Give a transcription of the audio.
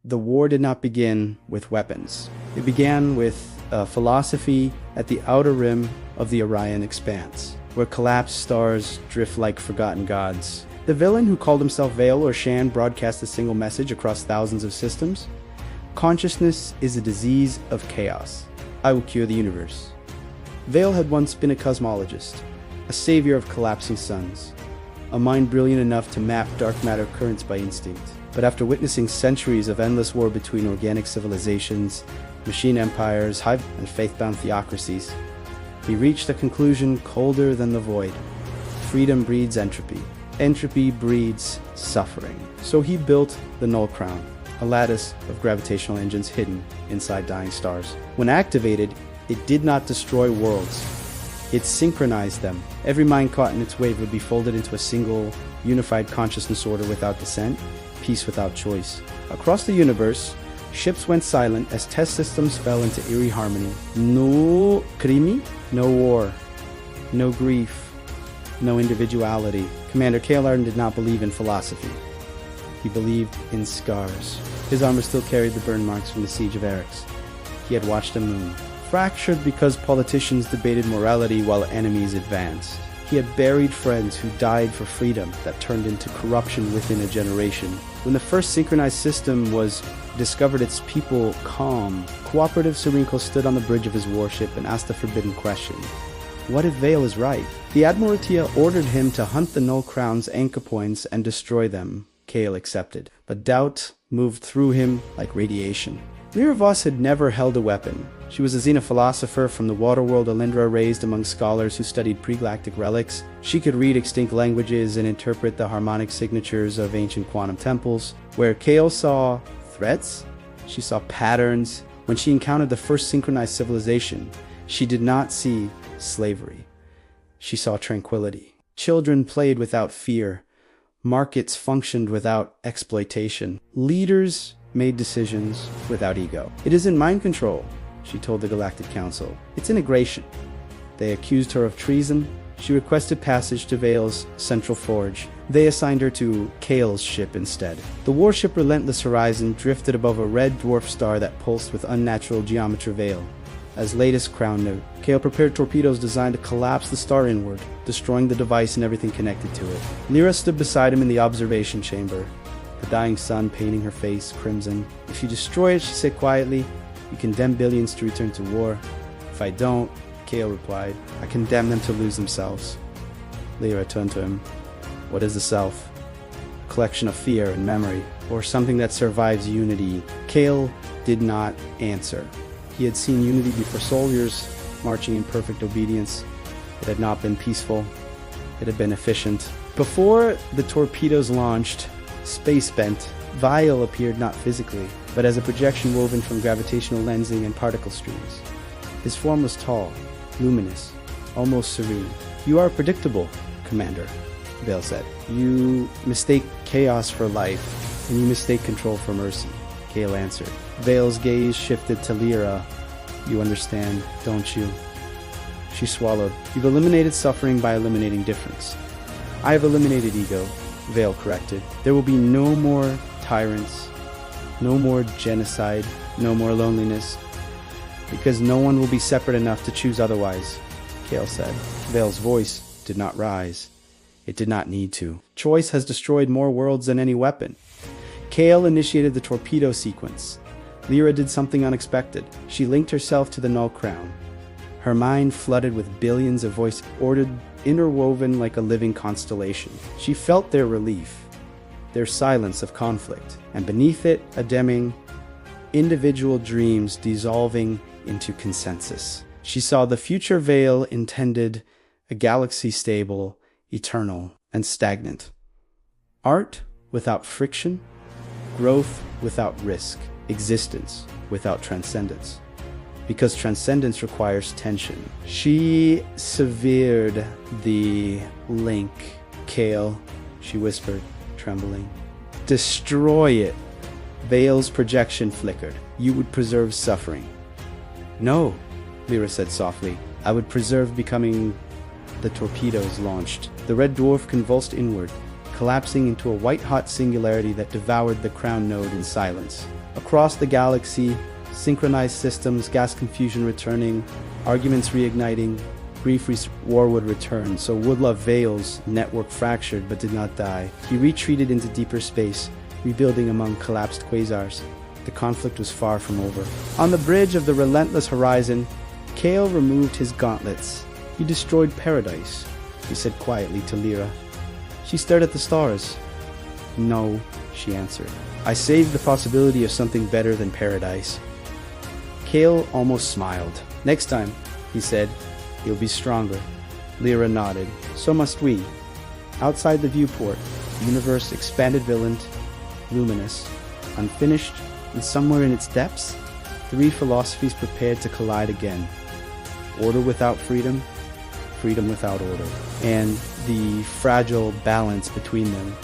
the war did not begin with weapons. It began with a philosophy at the outer rim of the Orion Expanse, where collapsed stars drift like forgotten gods. The villain, who called himself Vael Or'Shan, broadcast a single message across thousands of systems. Consciousness is a disease of chaos. I will cure the universe. Vael had once been a cosmologist, a savior of collapsing suns, a mind brilliant enough to map dark matter currents by instinct. But after witnessing centuries of endless war between organic civilizations, machine empires, and faith-bound theocracies, he reached a conclusion colder than the void. Freedom breeds entropy. Entropy breeds suffering. So he built the Null Crown, a lattice of gravitational engines hidden inside dying stars. When activated, it did not destroy worlds. It synchronized them. Every mind caught in its wave would be folded into a single, unified consciousness order without dissent, peace without choice. Across the universe, ships went silent as test systems fell into eerie harmony. No krimi, no war, no grief, no individuality. Commander Kaelarn did not believe in philosophy. He believed in scars. His armor still carried the burn marks from the siege of Eryx. He had watched a moon. Fractured because politicians debated morality while enemies advanced. He had buried friends who died for freedom that turned into corruption within a generation. When the first synchronized system was discovered, its people calm, cooperative Serenco stood on the bridge of his warship and asked the forbidden question. What if Vael is right? The Admiraltia ordered him to hunt the Null Crown's anchor points and destroy them. Kael accepted, but doubt moved through him like radiation. Lyra Voss had never held a weapon. She was a xenophilosopher from the waterworld Alindra, raised among scholars who studied pre-galactic relics. She could read extinct languages and interpret the harmonic signatures of ancient quantum temples. Where Kael saw threats, she saw patterns. When she encountered the first synchronized civilization, she did not see slavery. She saw tranquility. Children played without fear. Markets functioned without exploitation. Leaders made decisions without ego. It isn't mind control, she told the Galactic Council. It's integration. They accused her of treason. She requested passage to Vael's central forge. They assigned her to Kael's ship instead. The warship Relentless Horizon drifted above a red dwarf star that pulsed with unnatural geometry. Vael, as latest crown note, Kael prepared torpedoes designed to collapse the star inward, destroying the device and everything connected to it. Lyra stood beside him in the observation chamber, the dying sun painting her face crimson. If you destroy it, she said quietly, you condemn billions to return to war. If I don't, Kael replied, I condemn them to lose themselves. Lyra turned to him. What is the self? A collection of fear and memory, or something that survives unity? Kael did not answer. He had seen unity before soldiers marching in perfect obedience. It had not been peaceful. It had been efficient. Before the torpedoes launched, space-bent, Vael appeared not physically, but as a projection woven from gravitational lensing and particle streams. His form was tall, luminous, almost serene. You are predictable, Commander, Vael said. You mistake chaos for life, and you mistake control for mercy, Kael answered. Vael's gaze shifted to Lyra. You understand, don't you? She swallowed. You've eliminated suffering by eliminating difference. I have eliminated ego, Vael corrected. There will be no more tyrants, no more genocide, no more loneliness, because no one will be separate enough to choose otherwise, Kael said. Vael's voice did not rise. It did not need to. Choice has destroyed more worlds than any weapon. Kael initiated the torpedo sequence. Lyra did something unexpected. She linked herself to the Null Crown. Her mind flooded with billions of voices, ordered, interwoven like a living constellation. She felt their relief, their silence of conflict, and beneath it, a Deming, individual dreams dissolving into consensus. She saw the future Vael intended, a galaxy stable, eternal, and stagnant. Art without friction, growth without risk, existence without transcendence. Because transcendence requires tension. She severed the link. Kael, she whispered, trembling. Destroy it. Vael's projection flickered. You would preserve suffering. No, Lyra said softly. I would preserve becoming. The torpedoes launched. The red dwarf convulsed inward, collapsing into a white-hot singularity that devoured the crown node in silence. Across the galaxy, synchronized systems, gas confusion returning, arguments reigniting, war would return, so Woodlove Vael's network fractured but did not die. He retreated into deeper space, rebuilding among collapsed quasars. The conflict was far from over. On the bridge of the relentless horizon, Kale removed his gauntlets. "You destroyed paradise," he said quietly to Lyra. She stared at the stars. "No," she answered. "I saved the possibility of something better than paradise." Kale almost smiled. "Next time," he said, "you'll be stronger." Lyra nodded. "So must we." Outside the viewport, the universe expanded violent, luminous, unfinished, and somewhere in its depths, three philosophies prepared to collide again. Order without freedom, freedom without order, and the fragile balance between them.